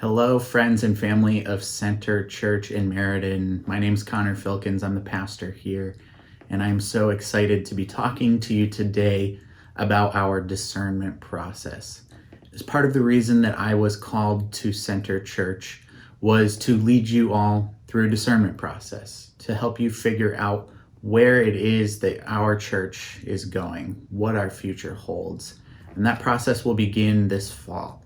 Hello, friends and family of Center Church in Meriden. My name's Connor Filkins. I'm the pastor here, and I'm so excited to be talking to you today about our discernment process. As part of the reason that I was called to Center Church was to lead you all through a discernment process, to help you figure out where it is that our church is going, what our future holds. And that process will begin this fall.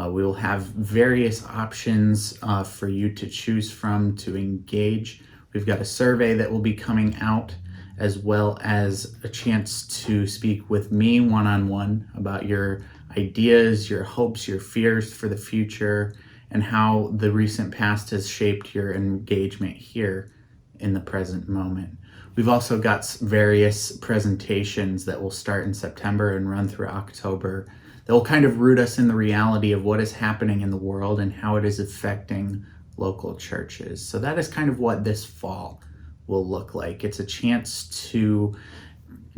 We will have various options for you to choose from to engage. We've got a survey that will be coming out, as well as a chance to speak with me one-on-one about your ideas, your hopes, your fears for the future, and how the recent past has shaped your engagement here in the present moment. We've also got various presentations that will start in September and run through October that will kind of root us in the reality of what is happening in the world and how it is affecting local churches. So that is kind of what this fall will look like. It's a chance to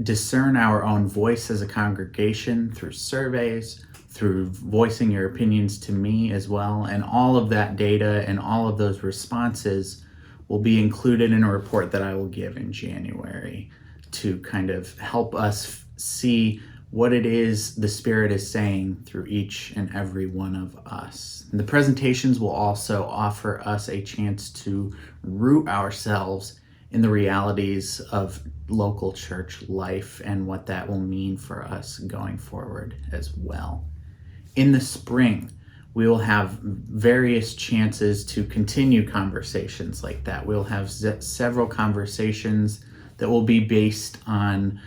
discern our own voice as a congregation through surveys, through voicing your opinions to me as well. And all of that data and all of those responses will be included in a report that I will give in January to kind of help us see what it is the Spirit is saying through each and every one of us. And the presentations will also offer us a chance to root ourselves in the realities of local church life and what that will mean for us going forward as well. In the spring, we will have various chances to continue conversations like that. We'll have several conversations that will be based on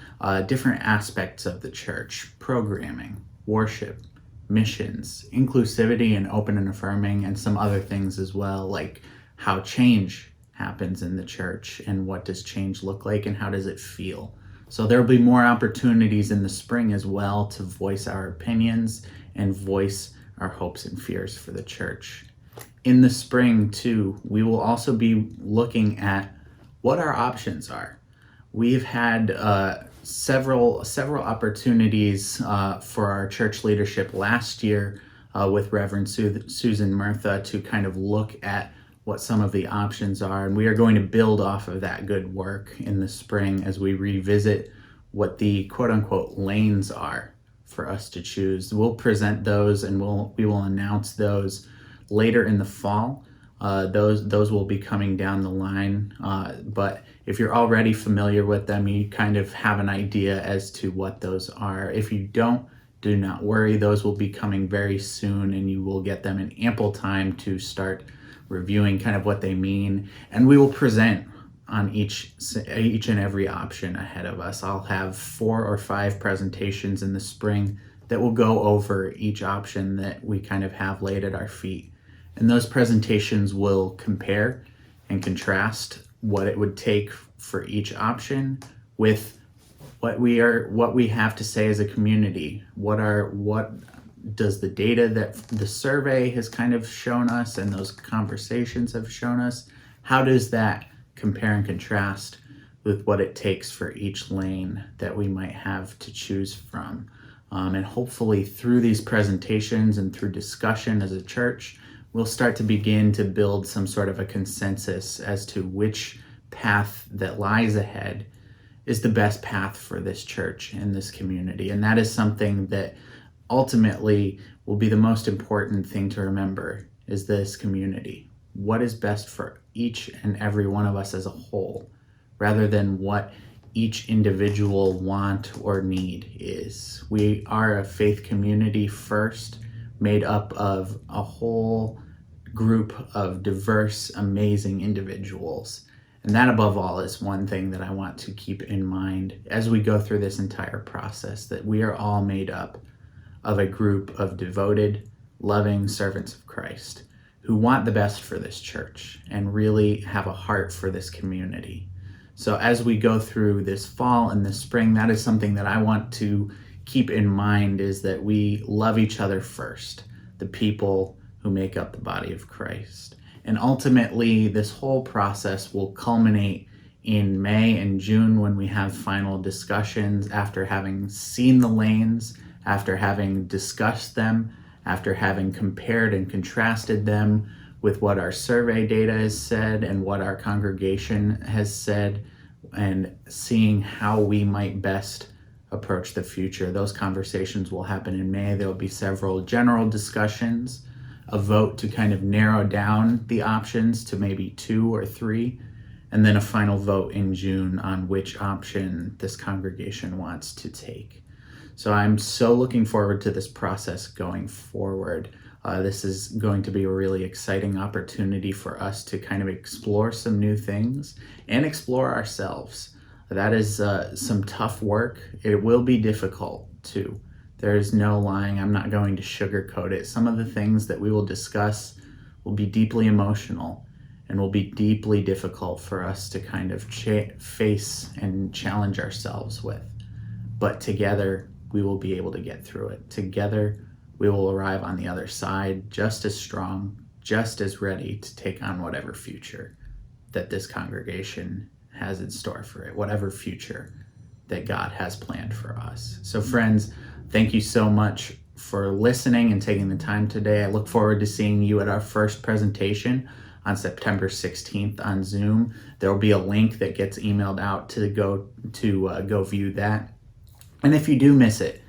different aspects of the church: programming, worship, missions, inclusivity and open and affirming, and some other things as well, like how change happens in the church and what does change look like and how does it feel. So there'll be more opportunities in the spring as well to voice our opinions and voice our hopes and fears for the church. In the spring too, we will also be looking at what our options are. We've had several opportunities for our church leadership last year with Reverend Susan Murtha to kind of look at what some of the options are, and we are going to build off of that good work in the spring as we revisit what the quote-unquote lanes are for us to choose. We'll present those and we will announce those later in the fall. Those will be coming down the line, but if you're already familiar with them, you kind of have an idea as to what those are. If you don't, do not worry. Those will be coming very soon, and you will get them in ample time to start reviewing kind of what they mean. And we will present on each and every option ahead of us. I'll have 4 or 5 presentations in the spring that will go over each option that we kind of have laid at our feet. And those presentations will compare and contrast what it would take for each option with what we have to say as a community. What does the data that the survey has kind of shown us and those conversations have shown us, how does that compare and contrast with what it takes for each lane that we might have to choose from? And hopefully through these presentations and through discussion as a church, we'll start to begin to build some sort of a consensus as to which path that lies ahead is the best path for this church and this community. And that is something that ultimately will be the most important thing to remember, is this community. What is best for each and every one of us as a whole, rather than what each individual want or need is. We are a faith community first, made up of a whole group of diverse, amazing individuals. And that above all is one thing that I want to keep in mind as we go through this entire process, that we are all made up of a group of devoted, loving servants of Christ who want the best for this church and really have a heart for this community. So as we go through this fall and this spring, that is something that I want to keep in mind, is that we love each other first, the people who make up the body of Christ. And ultimately, this whole process will culminate in May and June when we have final discussions after having seen the lanes, after having discussed them, after having compared and contrasted them with what our survey data has said and what our congregation has said, and seeing how we might best approach the future. Those conversations will happen in May. There will be several general discussions, a vote to kind of narrow down the options to maybe 2 or 3, and then a final vote in June on which option this congregation wants to take. So I'm so looking forward to this process going forward. This is going to be a really exciting opportunity for us to kind of explore some new things and explore ourselves. That is some tough work. It will be difficult too. There's no lying. I'm not going to sugarcoat it. Some of the things that we will discuss will be deeply emotional and will be deeply difficult for us to kind of face and challenge ourselves with. But together, we will be able to get through it. Together, we will arrive on the other side just as strong, just as ready to take on whatever future that this congregation has in store for it, whatever future that God has planned for us. So friends, thank you so much for listening and taking the time today. I look forward to seeing you at our first presentation on September 16th on Zoom. There will be a link that gets emailed out to go view that. And if you do miss it,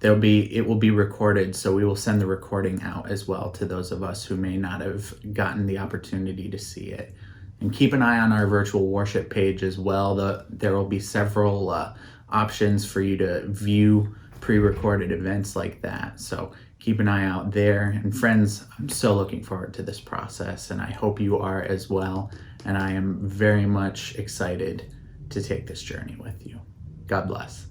it will be recorded, so we will send the recording out as well to those of us who may not have gotten the opportunity to see it. And keep an eye on our virtual worship page as well. There will be several options for you to view pre-recorded events like that. So keep an eye out there. And friends, I'm so looking forward to this process, and I hope you are as well. And I am very much excited to take this journey with you. God bless.